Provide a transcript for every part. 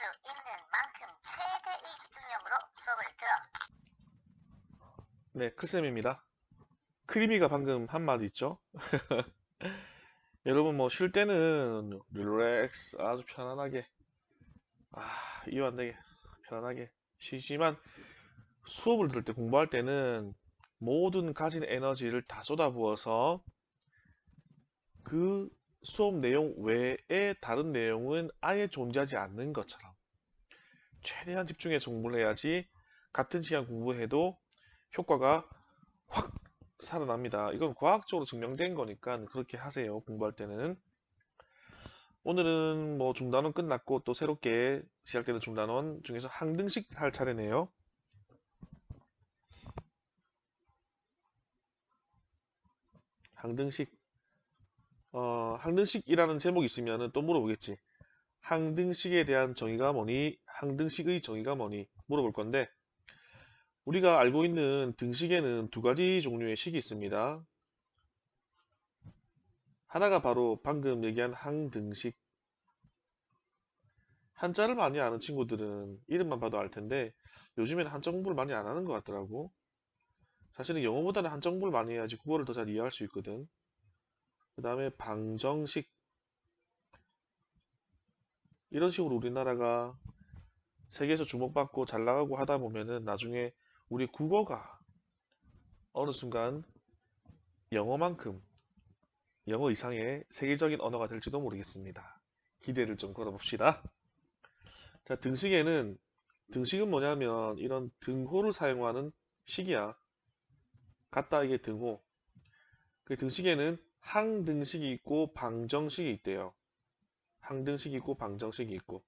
있는 만큼 최대의 집중력으로 수업을 들어. 네, 클쌤입니다. 크리미가 방금 한 마디 있죠? 여러분 뭐 쉴 때는 릴렉스 아주 편안하게 이유 안 되게 편안하게 쉬지만 수업을 들을 때 공부할 때는 모든 가진 에너지를 다 쏟아부어서 그 수업 내용 외에 다른 내용은 아예 존재하지 않는 것처럼 최대한 집중해서 공부를 해야지 같은 시간 공부해도 효과가 확 살아납니다. 이건 과학적으로 증명된 거니까 그렇게 하세요. 공부할 때는. 오늘은 뭐 중단원 끝났고 또 새롭게 시작되는 중단원 중에서 항등식 할 차례네요. 항등식. 항등식이라는 제목이 있으면 또 물어보겠지. 항등식에 대한 정의가 뭐니? 항등식의 정의가 뭐니? 물어볼 건데 우리가 알고 있는 등식에는 두 가지 종류의 식이 있습니다. 하나가 바로 방금 얘기한 항등식. 한자를 많이 아는 친구들은 이름만 봐도 알 텐데 요즘에는 한자 공부를 많이 안 하는 것 같더라고. 사실은 영어보다는 한자 공부를 많이 해야지 국어를 더 잘 이해할 수 있거든. 그 다음에 방정식. 이런 식으로 우리나라가 세계에서 주목받고 잘 나가고 하다 보면은 나중에 우리 국어가 어느 순간 영어만큼 영어 이상의 세계적인 언어가 될지도 모르겠습니다. 기대를 좀 걸어봅시다. 자, 등식은 뭐냐면 이런 등호를 사용하는 식이야. 같다 이게 등호. 그 등식에는 항등식이 있고 방정식이 있대요. 항등식이 있고 방정식이 있고.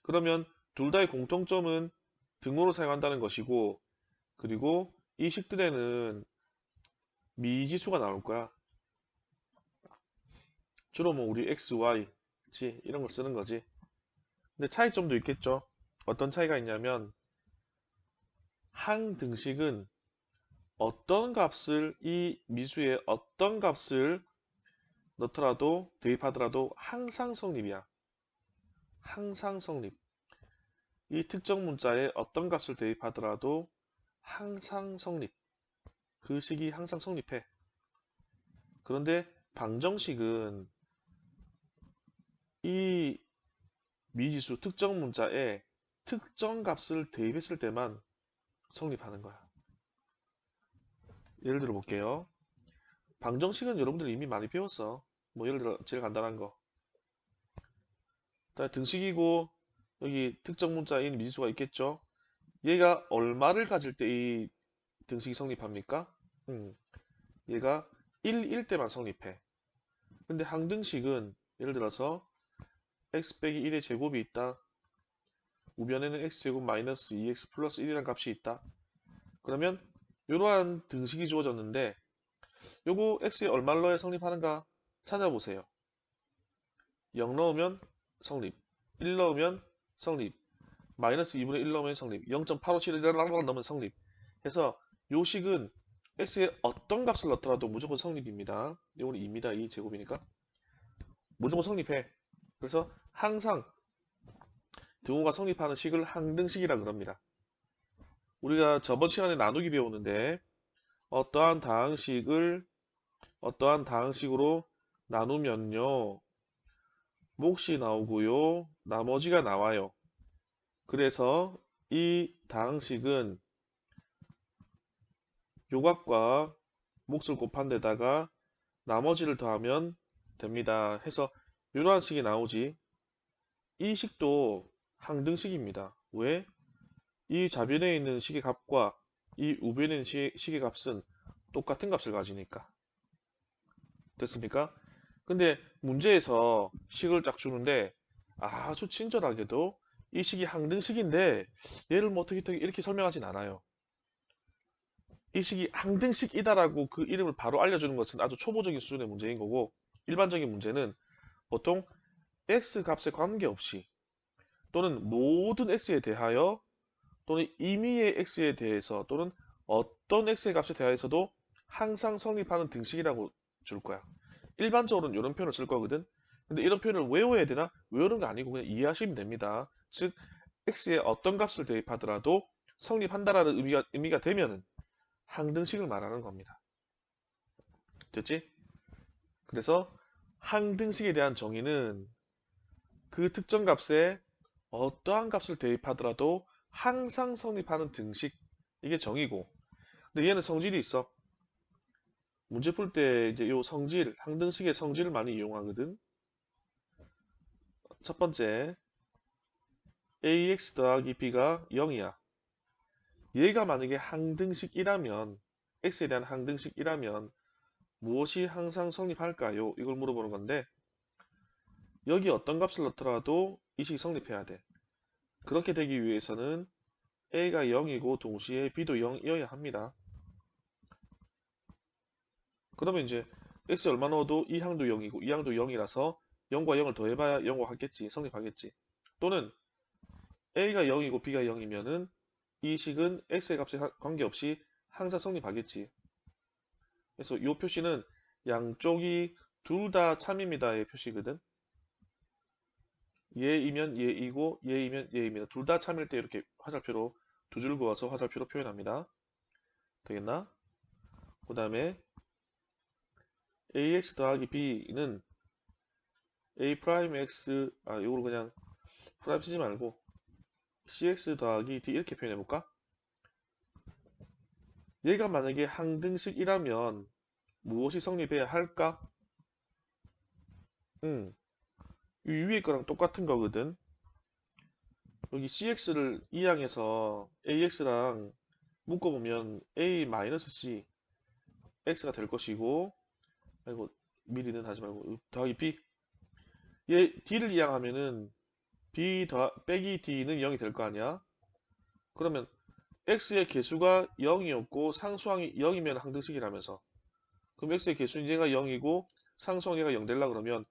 그러면 둘 다의 공통점은 등호를 사용한다는 것이고, 그리고 이 식들에는 미지수가 나올 거야. 주로 뭐 우리 x, y, 지 이런 걸 쓰는 거지. 근데 차이점도 있겠죠. 어떤 차이가 있냐면 항등식은 어떤 값을 이 미수에 어떤 값을 넣더라도 대입하더라도 항상 성립이야. 항상 성립. 이 특정 문자에 어떤 값을 대입하더라도 항상 성립. 그 식이 항상 성립해. 그런데 방정식은 이 미지수 특정 문자에 특정 값을 대입했을 때만 성립하는 거야. 예를 들어 볼게요. 방정식은 여러분들 이미 많이 배웠어. 뭐 예를 들어 제일 간단한 거. 자, 등식이고 여기 특정 문자인 미지수가 있겠죠. 얘가 얼마를 가질 때 이 등식이 성립합니까? 얘가 1일 때만 성립해. 근데 항등식은 예를 들어서 x 빼기 1의 제곱이 있다. 우변에는 x제곱 마이너스 2x 플러스 1이라는 값이 있다. 그러면 이러한 등식이 주어졌는데 요거 x에 얼마를 넣어야 성립하는가 찾아보세요. 0 넣으면 성립, 1 넣으면 성립, 마이너스 2분의 1 넣으면 성립, 0.857을 넣으면 성립. 해서 요 식은 x에 어떤 값을 넣더라도 무조건 성립입니다. 이건 2입니다. 2 제곱이니까. 무조건 성립해. 그래서 항상 등호가 성립하는 식을 항등식이라 그럽니다. 우리가 저번 시간에 나누기 배웠는데 어떠한 다항식으로 나누면요. 몫이 나오고요. 나머지가 나와요. 그래서 이 다항식은 요각과 몫을 곱한 데다가 나머지를 더하면 됩니다. 해서 이러한 식이 나오지. 이 식도 항등식입니다. 왜? 이 좌변에 있는 식의 값과 이 우변에 있는 식의 값은 똑같은 값을 가지니까. 됐습니까? 근데 문제에서 식을 딱 주는데 아주 친절하게도 이 식이 항등식인데 얘를 뭐 어떻게 이렇게 설명하진 않아요. 이 식이 항등식이다라고 그 이름을 바로 알려주는 것은 아주 초보적인 수준의 문제인 거고 일반적인 문제는 보통 x 값에 관계없이 또는 모든 x에 대하여 또는 임의의 x에 대해서 또는 어떤 x의 값에 대하여서도 항상 성립하는 등식이라고 줄 거야. 일반적으로는 이런 표현을 쓸 거거든. 근데 이런 표현을 외워야 되나? 외우는 거 아니고 그냥 이해하시면 됩니다. 즉 x에 어떤 값을 대입하더라도 성립한다라는 의미가 되면은 항등식을 말하는 겁니다. 됐지? 그래서 항등식에 대한 정의는 그 특정 값에 어떠한 값을 대입하더라도 항상 성립하는 등식, 이게 정의고. 근데 얘는 성질이 있어. 문제 풀 때 이제 요 성질, 항등식의 성질을 많이 이용하거든. 첫 번째, ax 더하기 b가 0이야. 얘가 만약에 항등식이라면, x에 대한 항등식이라면 무엇이 항상 성립할까요? 이걸 물어보는 건데, 여기 어떤 값을 넣더라도 이 식이 성립해야 돼. 그렇게 되기 위해서는 a가 0이고 동시에 b도 0이어야 합니다. 그러면 이제 x 얼마 넣어도 이 항도 0이고 이 항도 0이라서 0과 0을 더해봐야 0과 같겠지. 성립하겠지. 또는 a가 0이고 b가 0이면은 이 식은 x의 값에 관계없이 항상 성립하겠지. 그래서 이 표시는 양쪽이 둘 다 참입니다의 표시거든. 얘이면 얘이고 얘이면 얘입니다. 둘 다 참일 때 이렇게 화살표로 두 줄 그어서 화살표로 표현합니다. 되겠나? 그 다음에 ax 더하기 b는 a 프라임 x, 이걸 그냥 프라임 쓰지 말고 cx 더하기 d 이렇게 표현해 볼까? 얘가 만약에 항등식이라면 무엇이 성립해야 할까? 이 위에 거랑 똑같은 거거든. 여기 cx를 이 항에서 ax랑 묶어보면 a-c x가 될 것이고, 아이고 미리는 하지 말고 더하기 b, 얘 d를 이항하면은 b 빼기 d는 0이 될 거 아니야. 그러면 x의 개수가 0이었고 상수항이 0이면 항등식이라면서, 그럼 x의 개수는 얘가 0이고 상수항 얘가 0 되려고 그러면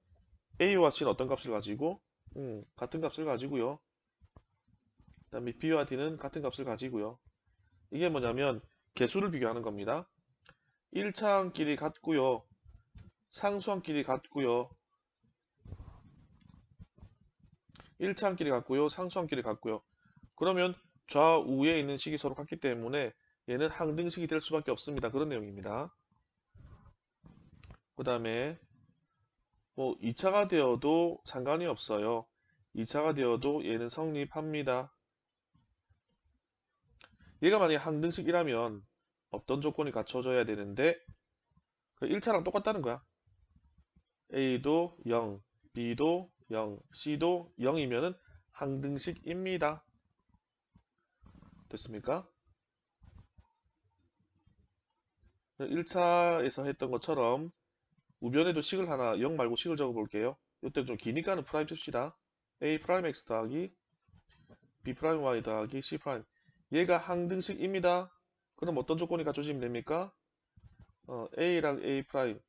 a와 c는 어떤 값을 가지고? 같은 값을 가지고요. 그 다음에 b와 d는 같은 값을 가지고요. 이게 뭐냐면 개수를 비교하는 겁니다. 1차항끼리 같고요. 상수항끼리 같고요. 1차항끼리 같고요. 상수항끼리 같고요. 그러면 좌우에 있는 식이 서로 같기 때문에 얘는 항등식이 될 수밖에 없습니다. 그런 내용입니다. 그 다음에 뭐 2차가 되어도 상관이 없어요. 2차가 되어도 얘는 성립합니다. 얘가 만약에 항등식이라면 어떤 조건이 갖춰져야 되는데 1차랑 똑같다는 거야. A도 0, B도 0, C도 0이면은 항등식입니다. 됐습니까? 1차에서 했던 것처럼 우변에도 식을 하나 0 말고 식을 적어 볼게요. 이때 좀 기니까는 프라임 씁시다. A 프라임 X 더하기 B 프라임 Y 더하기 C 프라임, 얘가 항등식입니다. 그럼 어떤 조건이 갖춰지면 됩니까? A랑 A 프라임,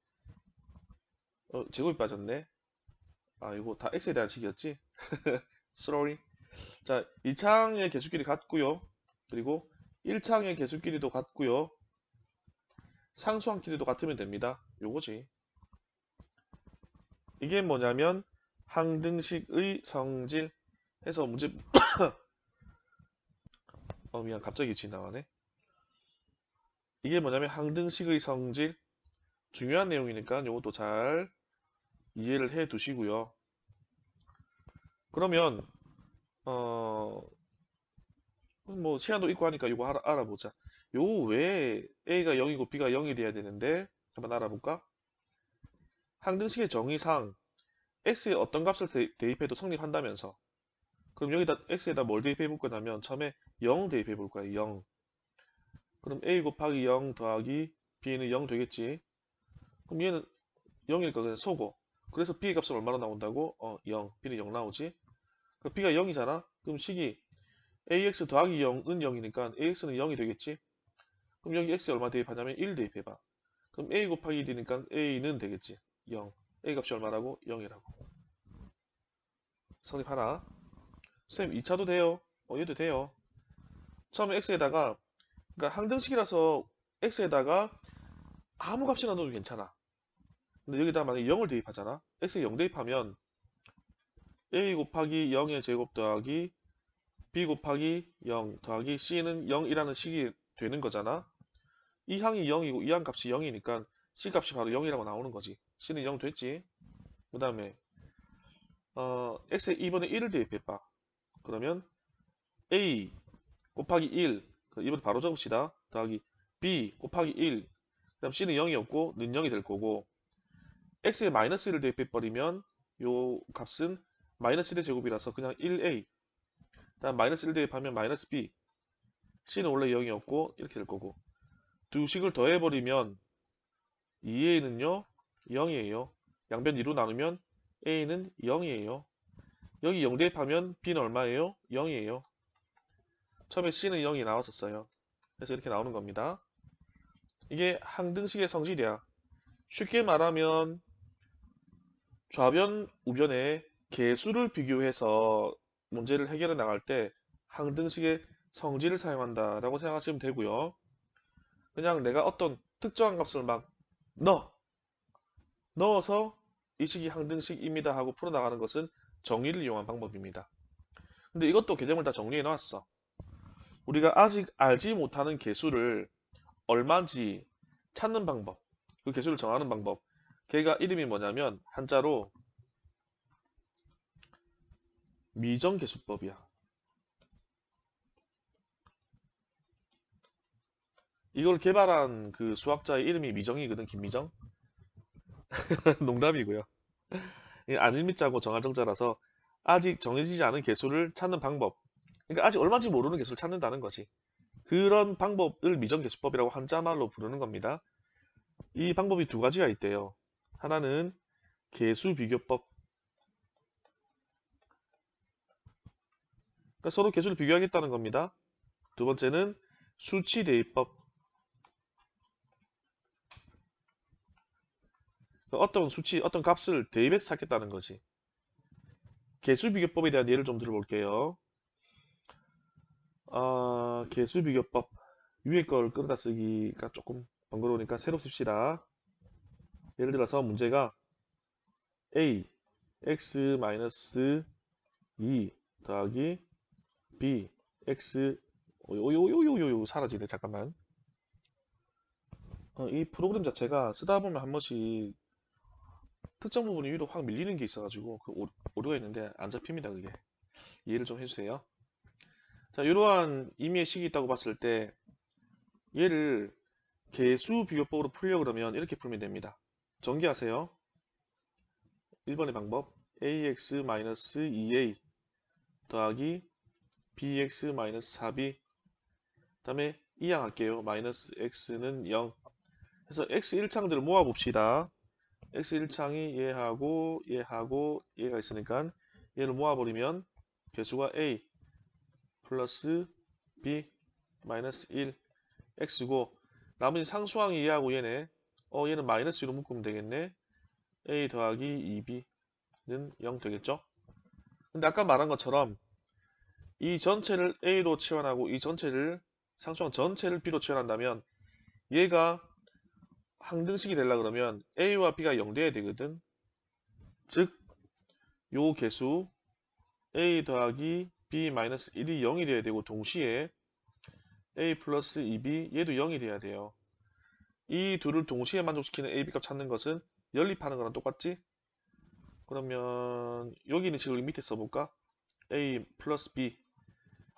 제곱이 빠졌네. 이거 다 X에 대한 식이었지? sorry. 자, 2차항의 개수끼리 같고요. 그리고 1차항의 개수끼리도 같고요. 상수항끼리도 같으면 됩니다. 요거지. 이게 뭐냐면 항등식의 성질 해서 문제 미안, 갑자기 지나가네. 이게 뭐냐면 항등식의 성질, 중요한 내용이니까 요것도 잘 이해를 해 두시고요. 그러면 뭐 시간도 있고 하니까 이거 알아보자. 요 외에 A가 0이고 B가 0이 돼야 되는데 한번 알아볼까? 항등식의 정의상 X에 어떤 값을 대입해도 성립한다면서, 그럼 여기다 X에다 뭘 대입해 볼 거냐면 처음에 0 대입해 볼 거야. 0. 그럼 A 곱하기 0 더하기 B는 0 되겠지. 그럼 얘는 0이니까 그냥 소고, 그래서 B의 값은 얼마나 나온다고? 0. B는 0 나오지. 그럼 B가 0이잖아. 그럼 식이 AX 더하기 0은 0이니까 AX는 0이 되겠지. 그럼 여기 X에 얼마 대입하냐면 1 대입해봐. 그럼 A 곱하기 1이니까 A는 되겠지. 0. A 값이 얼마라고? 0이라고. 성립하나? 쌤 2차도 돼요. 얘도 돼요. 처음에 X에다가, 그러니까 항등식이라서 X에다가 아무 값이나 넣어도 괜찮아. 근데 여기다 만약에 0을 대입하잖아. X에 0 대입하면 A 곱하기 0의 제곱 더하기 b 곱하기 0 더하기 c는 0이라는 식이 되는 거잖아. 이 항이 0이고 이 항 값이 0이니까 c 값이 바로 0이라고 나오는 거지. c는 0 됐지. 그 다음에 x에 2번에 1을 대입해봐. 그러면 a 곱하기 1 이번 바로 적읍시다. 더하기 b 곱하기 1 그다음 c는 0이었고 는 0이 될 거고 x에 마이너스 1을 대입해버리면 요 값은 마이너스 1의 제곱이라서 그냥 1a 다음 마이너스 1 대입하면 마이너스 b c는 원래 0이었고 이렇게 될 거고 두 식을 더해버리면 2a는요 0이에요. 양변 2로 나누면 a는 0이에요. 여기 0 대입하면 b는 얼마예요? 0이에요. 처음에 c는 0이 나왔었어요. 그래서 이렇게 나오는 겁니다. 이게 항등식의 성질이야. 쉽게 말하면 좌변, 우변의 개수를 비교해서 문제를 해결해 나갈 때 항등식의 성질을 사용한다라고 생각하시면 되고요. 그냥 내가 어떤 특정한 값을 막 넣어서 이 식이 항등식입니다 하고 풀어나가는 것은 정의를 이용한 방법입니다. 근데 이것도 개념을 다 정리해 놨어. 우리가 아직 알지 못하는 개수를 얼마인지 찾는 방법, 그 개수를 정하는 방법. 걔가 이름이 뭐냐면 한자로 미정계수법이야. 이걸 개발한 그 수학자의 이름이 미정이거든, 김미정. 농담이고요. 안일미자고 정할정자라서 아직 정해지지 않은 개수를 찾는 방법. 그러니까 아직 얼마인지 모르는 개수를 찾는다는 거지. 그런 방법을 미정계수법이라고 한자말로 부르는 겁니다. 이 방법이 두 가지가 있대요. 하나는 개수비교법. 그러니까 서로 개수를 비교하겠다는 겁니다. 두 번째는 수치대입법. 어떤 수치, 어떤 값을 대입해서 찾겠다는 거지. 개수비교법에 대한 예를 좀 들어볼게요. 개수비교법. 위에 걸 끌어다 쓰기가 조금 번거로우니까 새로 씁시다. 예를 들어서 문제가 a x-2 더하기 b x 요요요요요 사라지네. 잠깐만. 이 프로그램 자체가 쓰다 보면 한 번씩 특정 부분이 위로 확 밀리는 게 있어가지고 그 오류가 있는데 안 잡힙니다. 그게 이해를 좀 해주세요. 자, 이러한 임의의 식이 있다고 봤을 때 얘를 개수 비교법으로 풀려고 그러면 이렇게 풀면 됩니다. 전개하세요. 1번의 방법 ax-2a 더하기 bx-4b 그 다음에 이항할게요. 마이너스 x는 0 해서 x 1창들을 모아봅시다. x 1창이 얘하고 얘하고 얘가 있으니까 얘를 모아버리면 개수가 a 플러스 b 마이너스 1 x고 나머지 상수항이 얘하고 얘네 얘는 마이너스 2로 묶으면 되겠네. a 더하기 2b는 0 되겠죠. 근데 아까 말한 것처럼 이 전체를 a로 치환하고 이 전체를 상수항 전체를 b로 치환한다면 얘가 항등식이 되려고 그러면 a와 b가 0 돼야 되거든. 즉 요 개수 a 더하기 b 마이너스 1이 0이 돼야 되고 동시에 a 플러스 2b 얘도 0이 돼야 돼요. 이 둘을 동시에 만족시키는 a, b값 찾는 것은 연립하는 거랑 똑같지? 그러면 여기 있는 식을 밑에 써볼까? a 플러스 b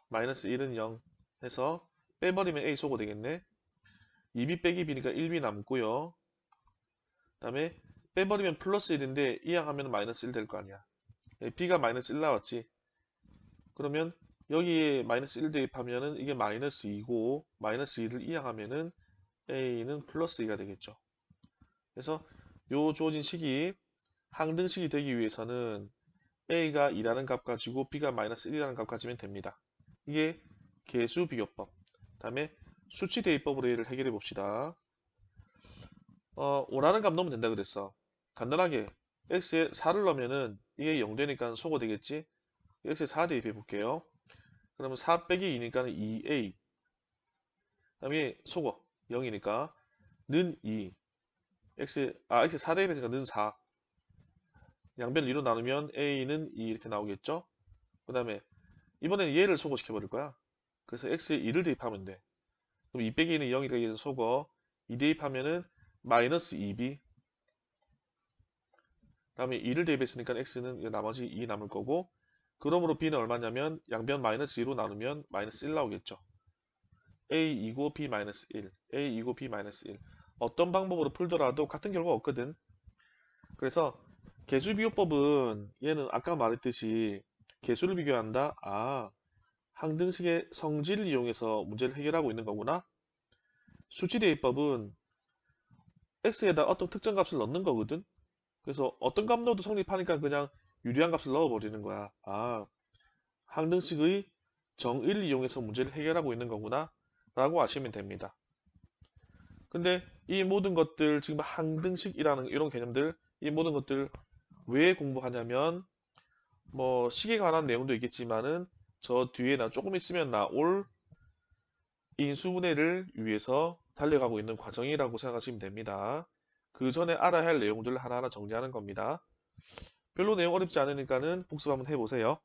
마이너스 1은 0 해서 빼버리면 a 소거 되겠네. 2b 빼기 b니까 1b 남고요. 그 다음에 빼버리면 플러스 1인데 이항하면 마이너스 1 될 거 아니야. b가 마이너스 1 나왔지. 그러면 여기에 마이너스 1 대입하면은 이게 마이너스 2고 마이너스 2를 이항하면은 a는 플러스 2가 되겠죠. 그래서 요 주어진 식이 항등식이 되기 위해서는 a가 2라는 값 가지고 b가 마이너스 1이라는 값 가지면 됩니다. 이게 개수 비교법. 다음에 수치 대입법으로 얘를 해결해 봅시다. 원하는 값 넣으면 된다 그랬어. 간단하게 x에 4를 넣으면은 이게 0 되니까 소거 되겠지. x에 4 대입해 볼게요. 그러면 4 빼기 2니까 2a. 다음에 소거 0이니까 는 2. x 4 대입해서 는 4. 양변을 2로 나누면 a는 2 이렇게 나오겠죠. 그 다음에 이번에는 얘를 소거시켜 버릴 거야. 그래서 x에 2를 대입하면 돼. 그럼 2 빼기 2는 0이니까 얘는 소거. 2 대입하면은 마이너스 2b. 다음에 2를 대입했으니까 x는 나머지 2 남을 거고, 그러므로 b는 얼마냐면 양변 마이너스 2로 나누면 마이너스 1 나오겠죠. a 2고 b 마이너스 1, a 2고 b 마이너스 1. 어떤 방법으로 풀더라도 같은 결과가 없거든. 그래서 개수비교법은 얘는 아까 말했듯이 개수를 비교한다. 아, 항등식의 성질을 이용해서 문제를 해결하고 있는 거구나. 수치대입법은 x에다 어떤 특정 값을 넣는 거거든. 그래서 어떤 값 넣어도 성립하니까 그냥 유리한 값을 넣어버리는 거야. 아, 항등식의 정의를 이용해서 문제를 해결하고 있는 거구나 라고 아시면 됩니다. 근데 이 모든 것들, 지금 항등식이라는 이런 개념들, 이 모든 것들 왜 공부하냐면 뭐 식에 관한 내용도 있겠지만은 저 뒤에 나 조금 있으면 나올 인수분해를 위해서 달려가고 있는 과정이라고 생각하시면 됩니다. 그 전에 알아야 할 내용들을 하나하나 정리하는 겁니다. 별로 내용 어렵지 않으니까는 복습 한번 해보세요.